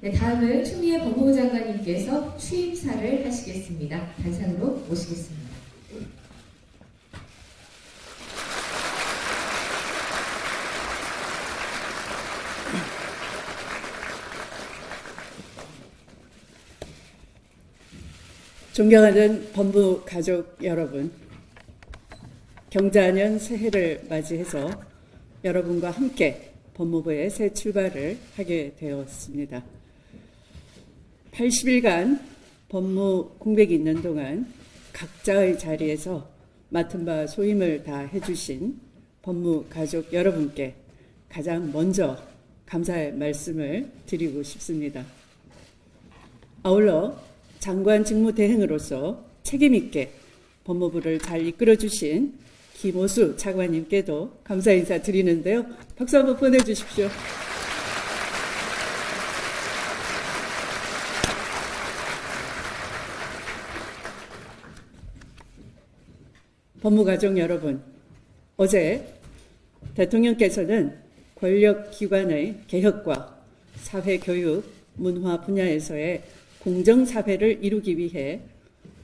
네, 다음은 추미애 법무부 장관님께서 취임사를 하시겠습니다. 단상으로 모시겠습니다. 존경하는 법무 가족 여러분, 경자년 새해를 맞이해서 여러분과 함께 법무부의 새 출발을 하게 되었습니다. 80일간 법무 공백이 있는 동안 각자의 자리에서 맡은 바 소임을 다 해주신 법무 가족 여러분께 가장 먼저 감사의 말씀을 드리고 싶습니다. 아울러 장관 직무 대행으로서 책임있게 법무부를 잘 이끌어주신 김오수 차관님께도 감사 인사 드리는데요. 박수 한번 보내주십시오. 법무가족 여러분, 어제 대통령께서는 권력기관의 개혁과 사회교육, 문화 분야에서의 공정사회를 이루기 위해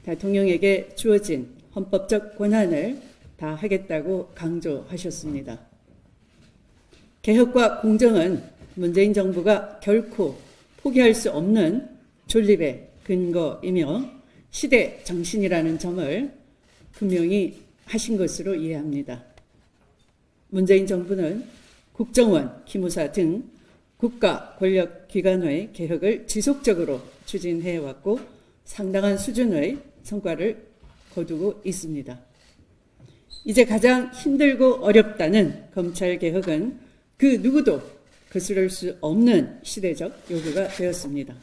대통령에게 주어진 헌법적 권한을 다하겠다고 강조하셨습니다. 개혁과 공정은 문재인 정부가 결코 포기할 수 없는 존립의 근거이며 시대 정신이라는 점을 분명히 하신 것으로 이해합니다. 문재인 정부는 국정원, 기무사 등 국가 권력기관의 개혁을 지속적으로 추진해왔고 상당한 수준의 성과를 거두고 있습니다. 이제 가장 힘들고 어렵다는 검찰개혁은 그 누구도 거스를 수 없는 시대적 요구가 되었습니다.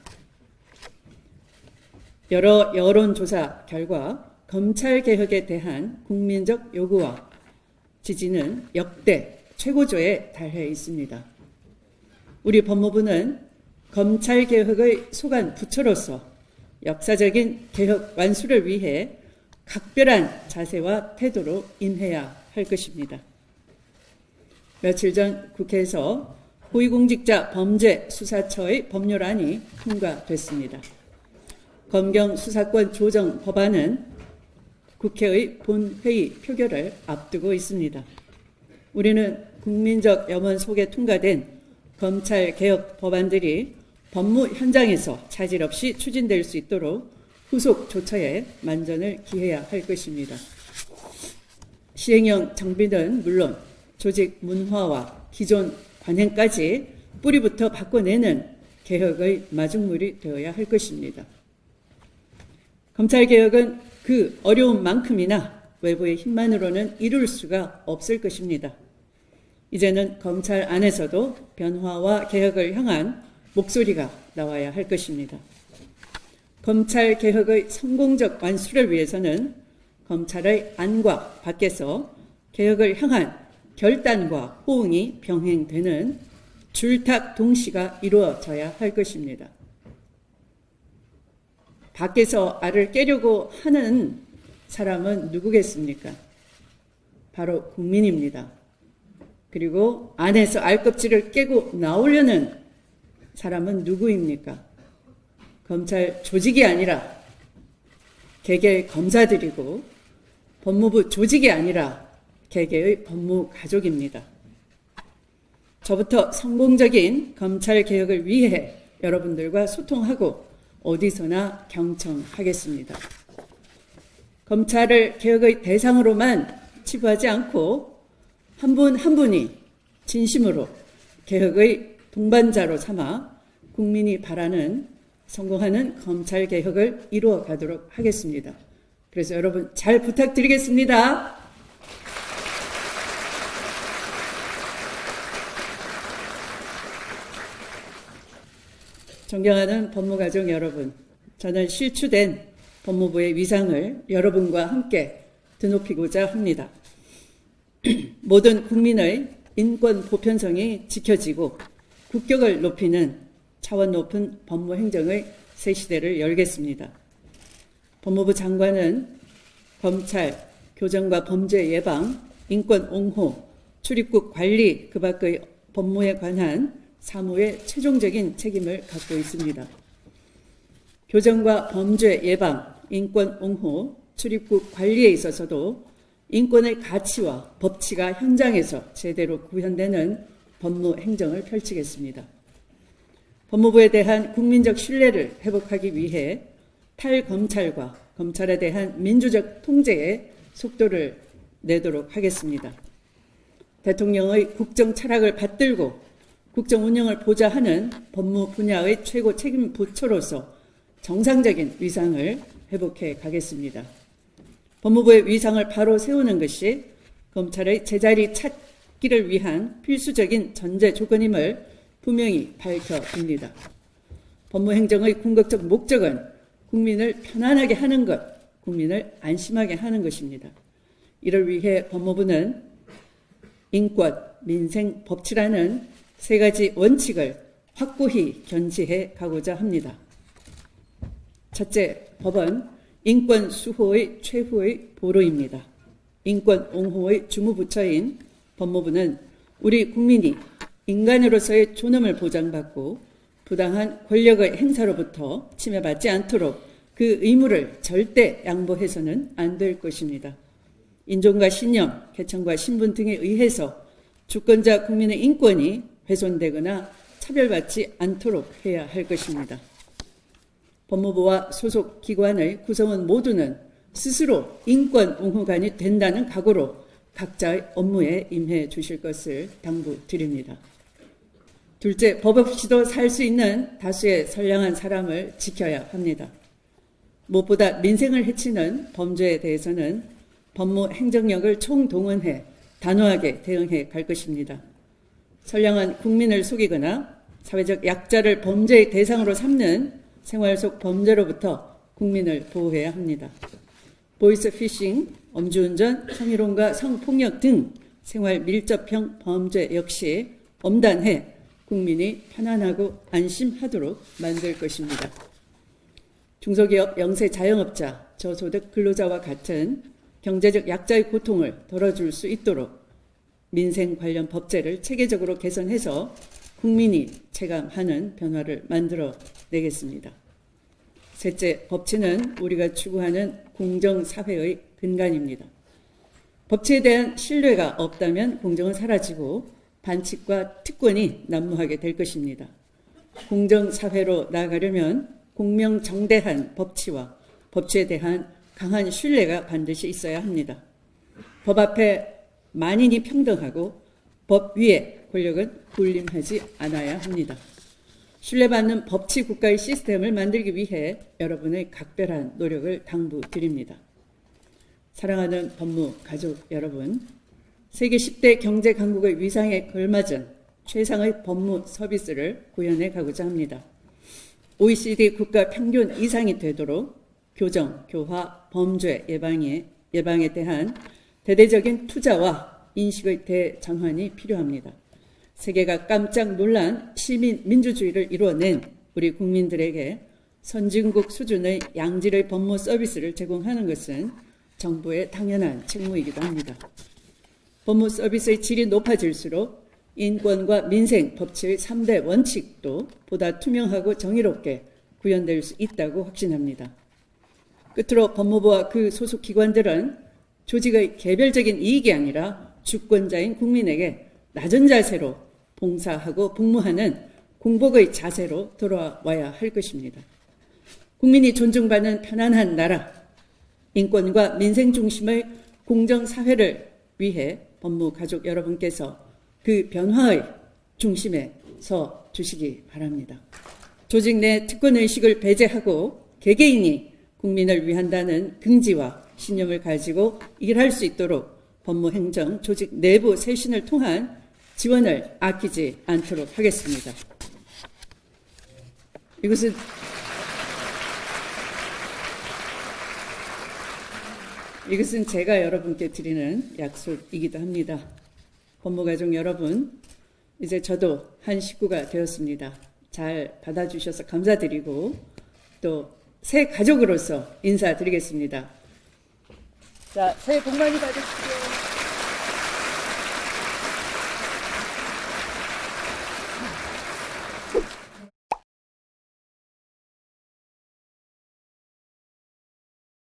여러 여론조사 결과 검찰개혁에 대한 국민적 요구와 지지는 역대 최고조에 달해 있습니다. 우리 법무부는 검찰개혁의 소관 부처로서 역사적인 개혁 완수를 위해 각별한 자세와 태도로 임해야 할 것입니다. 며칠 전 국회에서 고위공직자 범죄수사처의 법률안이 통과됐습니다. 검경 수사권 조정 법안은 국회의 본회의 표결을 앞두고 있습니다. 우리는 국민적 염원 속에 통과된 검찰개혁 법안들이 법무 현장에서 차질 없이 추진될 수 있도록 후속 조처에 만전을 기해야 할 것입니다. 시행령 정비는 물론 조직 문화와 기존 관행까지 뿌리부터 바꿔내는 개혁의 마중물이 되어야 할 것입니다. 검찰개혁은 그 어려움만큼이나 외부의 힘만으로는 이룰 수가 없을 것입니다. 이제는 검찰 안에서도 변화와 개혁을 향한 목소리가 나와야 할 것입니다. 검찰 개혁의 성공적 완수를 위해서는 검찰의 안과 밖에서 개혁을 향한 결단과 호응이 병행되는 줄탁 동시가 이루어져야 할 것입니다. 밖에서 알을 깨려고 하는 사람은 누구겠습니까? 바로 국민입니다. 그리고 안에서 알껍질을 깨고 나오려는 사람은 누구입니까? 검찰 조직이 아니라 개개의 검사들이고 법무부 조직이 아니라 개개의 법무가족입니다. 저부터 성공적인 검찰개혁을 위해 여러분들과 소통하고 어디서나 경청하겠습니다. 검찰을 개혁의 대상으로만 치부하지 않고 한 분 한 분이 진심으로 개혁의 동반자로 삼아 국민이 바라는 성공하는 검찰개혁을 이루어 가도록 하겠습니다. 그래서 여러분 잘 부탁드리겠습니다. 존경하는 법무가족 여러분, 저는 실추된 법무부의 위상을 여러분과 함께 드높이고자 합니다. 모든 국민의 인권 보편성이 지켜지고 국격을 높이는 차원 높은 법무행정의 새 시대를 열겠습니다. 법무부 장관은 검찰, 교정과 범죄 예방, 인권 옹호, 출입국 관리 그 밖의 법무에 관한 사무의 최종적인 책임을 갖고 있습니다. 교정과 범죄 예방, 인권 옹호, 출입국 관리에 있어서도 인권의 가치와 법치가 현장에서 제대로 구현되는 법무 행정을 펼치겠습니다. 법무부에 대한 국민적 신뢰를 회복하기 위해 탈검찰과 검찰에 대한 민주적 통제에 속도를 내도록 하겠습니다. 대통령의 국정 철학을 받들고 국정 운영을 보좌하는 법무 분야의 최고 책임 부처로서 정상적인 위상을 회복해 가겠습니다. 법무부의 위상을 바로 세우는 것이 검찰의 제자리 찾기를 위한 필수적인 전제 조건임을 분명히 밝혀줍니다. 법무행정의 궁극적 목적은 국민을 편안하게 하는 것, 국민을 안심하게 하는 것입니다. 이를 위해 법무부는 인권, 민생, 법치라는 세 가지 원칙을 확고히 견지해 가고자 합니다. 첫째, 법은 인권 수호의 최후의 보루입니다. 인권 옹호의 주무부처인 법무부는 우리 국민이 인간으로서의 존엄을 보장받고 부당한 권력의 행사로부터 침해받지 않도록 그 의무를 절대 양보해서는 안 될 것입니다. 인종과 신념, 계층과 신분 등에 의해서 주권자 국민의 인권이 훼손되거나 차별받지 않도록 해야 할 것입니다. 법무부와 소속 기관의 구성원 모두는 스스로 인권 옹호관이 된다는 각오로 각자의 업무에 임해 주실 것을 당부드립니다. 둘째, 법 없이도 살 수 있는 다수의 선량한 사람을 지켜야 합니다. 무엇보다 민생을 해치는 범죄에 대해서는 법무 행정력을 총동원해 단호하게 대응해 갈 것입니다. 선량한 국민을 속이거나 사회적 약자를 범죄의 대상으로 삼는 생활 속 범죄로부터 국민을 보호해야 합니다. 보이스피싱, 음주운전, 성희롱과 성폭력 등 생활 밀접형 범죄 역시 엄단해 국민이 편안하고 안심하도록 만들 것입니다. 중소기업, 영세 자영업자, 저소득 근로자와 같은 경제적 약자의 고통을 덜어줄 수 있도록 민생 관련 법제를 체계적으로 개선해서 국민이 체감하는 변화를 만들어 내겠습니다. 셋째, 법치는 우리가 추구하는 공정사회의 근간입니다. 법치에 대한 신뢰가 없다면 공정은 사라지고 반칙과 특권이 난무하게 될 것입니다. 공정사회로 나아가려면 공명정대한 법치와 법치에 대한 강한 신뢰가 반드시 있어야 합니다. 법 앞에 만인이 평등하고 법 위에 권력은 군림하지 않아야 합니다. 신뢰받는 법치 국가의 시스템을 만들기 위해 여러분의 각별한 노력을 당부드립니다. 사랑하는 법무 가족 여러분, 세계 10대 경제 강국의 위상에 걸맞은 최상의 법무 서비스를 구현해 가고자 합니다. OECD 국가 평균 이상이 되도록 교정, 교화, 범죄 예방에 대한 대대적인 투자와 인식의 대전환이 필요합니다. 세계가 깜짝 놀란 시민 민주주의를 이루어낸 우리 국민들에게 선진국 수준의 양질의 법무 서비스를 제공하는 것은 정부의 당연한 책무이기도 합니다. 법무 서비스의 질이 높아질수록 인권과 민생, 법치의 3대 원칙도 보다 투명하고 정의롭게 구현될 수 있다고 확신합니다. 끝으로 법무부와 그 소속 기관들은 조직의 개별적인 이익이 아니라 주권자인 국민에게 낮은 자세로 봉사하고 복무하는 공복의 자세로 돌아와야 할 것입니다. 국민이 존중받는 편안한 나라, 인권과 민생 중심의 공정사회를 위해 법무가족 여러분께서 그 변화의 중심에 서 주시기 바랍니다. 조직 내 특권의식을 배제하고 개개인이 국민을 위한다는 긍지와 신념을 가지고 일할 수 있도록 법무행정 조직 내부 쇄신을 통한 지원을 아끼지 않도록 하겠습니다. 이것은 제가 여러분께 드리는 약속이기도 합니다. 법무가족 여러분, 이제 저도 한 식구가 되었습니다. 잘 받아주셔서 감사드리고 또 새 가족으로서 인사드리겠습니다. 자, 새해 복 많이 받으십시오.